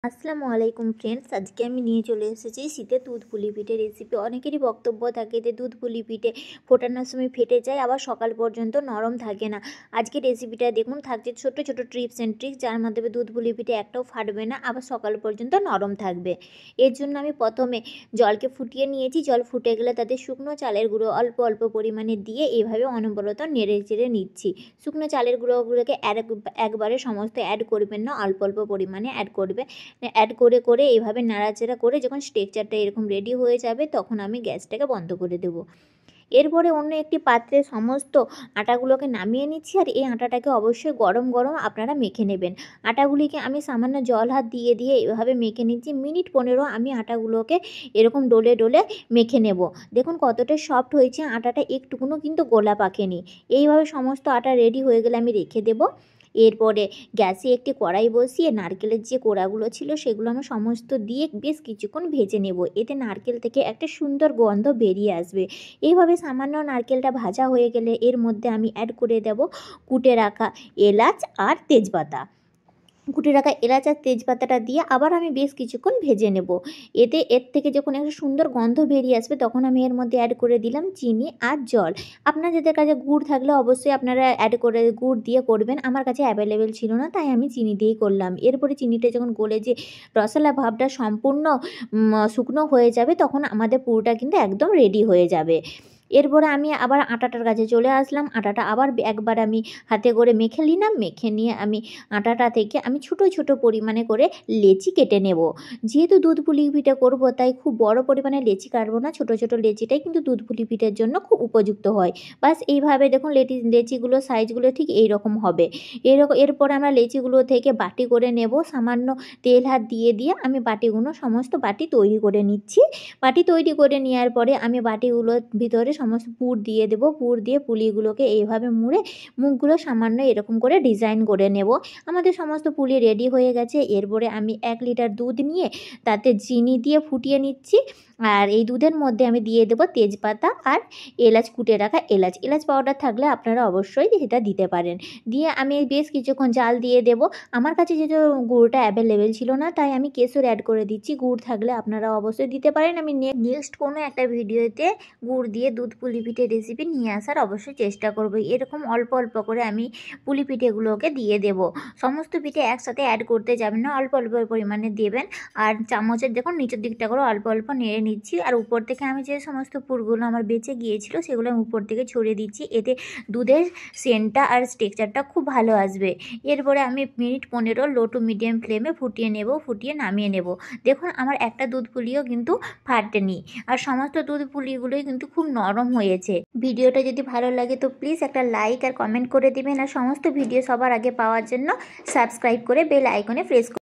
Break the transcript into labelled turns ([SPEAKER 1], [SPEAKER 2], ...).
[SPEAKER 1] আসসালামু আলাইকুম ফ্রেন্ডস, আজকে আমি নিয়ে চলে এসেছি শীতের দুধ পুলি পিঠে রেসিপি। অনেকেরই বক্তব্য থাকে যে দুধ পুলি পিঠে ফোটানোর সময় ফেটে যায়, আবার সকাল পর্যন্ত নরম থাকে না। আজকে রেসিপিটা দেখুন, থাকছে ছোট ছোট টিপস অ্যান্ড ট্রিক্স, যার মাধ্যমে দুধ পুলি পিঠে একটাও ফাটবে না, আবার সকাল পর্যন্ত নরম থাকবে। এর জন্য আমি প্রথমে জলকে ফুটিয়ে নিয়েছি। জল ফুটে গেলে তাতে শুকনো চালের গুঁড়ো অল্প অল্প পরিমাণে দিয়ে এইভাবে অনবরত নেড়ে চেড়ে নিচ্ছি। শুকনো চালের গুঁড়োগুলোকে একবারে সমস্ত অ্যাড করবেন না, অল্প অল্প পরিমাণে অ্যাড করবে। অ্যাড করে করে এইভাবে নাড়াচাড়া করে যখন স্ট্রাকচারটা এরকম রেডি হয়ে যাবে, তখন আমি গ্যাসটাকে বন্ধ করে দেব। এরপরে অন্য একটি পাত্রে সমস্ত আটাগুলোকে নামিয়ে নিচ্ছি, আর এই আটাটাকে অবশ্যই গরম গরম আপনারা মেখে নেবেন। আটাগুলিকে আমি সামান্য জল হাত দিয়ে দিয়ে এভাবে মেখে নিচ্ছি। মিনিট 15 আমি আটাগুলোকে এরকম ডলে ডলে মেখে নেব। দেখুন কতটা সফট হয়েছে, আটাটা একটুকুনও কিন্তু গোলা পাকেনি। এইভাবে সমস্ত আটা রেডি হয়ে গেলে আমি রেখে দেব। এরপরে গ্যাসে একটি কড়াই বসিয়ে নারকেলের যে কোড়াগুলো ছিল সেগুলো আমি সমস্ত দিয়ে বেশ কিছুক্ষণ ভেজে নেব। এতে নারকেল থেকে একটা সুন্দর গন্ধ বেরিয়ে আসবে। এইভাবে সামান্য নারকেলটা ভাজা হয়ে গেলে এর মধ্যে আমি অ্যাড করে দেব কুটে রাখা এলাচ আর তেজপাতা। কুটে রাখা এলাচ আর তেজপাতাটা দিয়ে আবার আমি বেশ কিছুক্ষণ ভেজে নেব। এর থেকে যখন একটা সুন্দর গন্ধ বেরিয়ে আসবে, তখন আমি এর মধ্যে অ্যাড করে দিলাম চিনি আর জল। আপনাদের কাছে গুড় থাকলে অবশ্যই আপনারা অ্যাড করে গুড় দিয়ে করবেন। আমার কাছে অ্যাভেলেবেল ছিল না, তাই আমি চিনি দিয়েই করলাম। এরপরে চিনিটা যখন গলে যে রসালা ভাবটা সম্পূর্ণ শুকনো হয়ে যাবে, তখন আমাদের পুরোটা কিন্তু একদম রেডি হয়ে যাবে। এরপরে আমি আবার আটাটার কাছে চলে আসলাম। আটাটা আবার একবার আমি হাতে করে মেখে নিলাম। মেখে নিয়ে আমি আটাটা থেকে আমি ছোটো ছোটো পরিমাণে করে লেচি কেটে নেব। যেহেতু দুধ পুলি পিঠে করব, তাই খুব বড় পরিমাণে লেচি কাটবো না, ছোটো ছোটো লেচিটাই কিন্তু দুধ পুলি পিঠের জন্য খুব উপযুক্ত হয়। বাস এইভাবে দেখুন লেচিগুলো সাইজগুলো ঠিক এই রকম হবে। এরপরে আমরা লেচিগুলো থেকে বাটি করে নেব। সামান্য তেল হাত দিয়ে দিয়ে আমি সমস্ত বাটি তৈরি করে নিচ্ছি। বাটি তৈরি করে নেওয়ার পরে আমি বাটিগুলোর ভিতরে সমস্ত পুর দিয়ে দেবো। পুর দিয়ে পুলিগুলোকে এইভাবে মুড়ে মুখগুলো সামান্য এরকম করে ডিজাইন করে নেব। আমাদের সমস্ত পুলি রেডি হয়ে গেছে। এরপরে আমি 1 লিটার দুধ নিয়ে তাতে চিনি দিয়ে ফুটিয়ে নিচ্ছি। আর এই দুধের মধ্যে আমি দিয়ে দেবো তেজপাতা আর এলাচ, কুটে রাখা এলাচ পাউডার থাকলে আপনারা অবশ্যই সেটা দিতে পারেন। দিয়ে আমি বেশ কিছুক্ষণ জাল দিয়ে দেবো। আমার কাছে যেহেতু গুড়টা অ্যাভেলেবেল ছিল না, তাই আমি কেশর অ্যাড করে দিচ্ছি। গুড় থাকলে আপনারা অবশ্যই দিতে পারেন। আমি নেক্সট কোনো একটা ভিডিওতে গুড় দিয়ে দুধ পুলি পিঠে রেসিপি নিয়ে আসার অবশ্যই চেষ্টা করব। এরকম অল্প অল্প করে আমি পুলি পিঠেগুলোকে দিয়ে দেব। সমস্ত পিঠে একসাথে অ্যাড করতে যাবেন না, অল্প অল্প পরিমাণে দেবেন। আর চামচের দেখুন নিচের দিকটা করে অল্প অল্প নেড়ে নিচ্ছি। আর উপর থেকে আমি যে সমস্ত পুরগুলো আমার বেঁচে গিয়েছিল সেগুলো আমি উপর থেকে ছড়িয়ে দিচ্ছি। এতে দুধের সেন্টটা আর টেক্সচারটা খুব ভালো আসবে। এরপরে আমি মিনিট 15 লো টু মিডিয়াম ফ্লেমে ফুটিয়ে নেব, ফুটিয়ে নামিয়ে নেব। দেখুন আমার একটা দুধ পুলিও কিন্তু ফাটেনি, আর সমস্ত দুধ পুলিগুলোই কিন্তু খুব নরম হয়েছে। ভিডিওটা যদি ভালো লাগে তো প্লিজ একটা লাইক আর কমেন্ট করে দিবেন। আর সমস্ত ভিডিও সবার আগে পাওয়ার জন্য সাবস্ক্রাইব করে বেল আইকনে প্রেস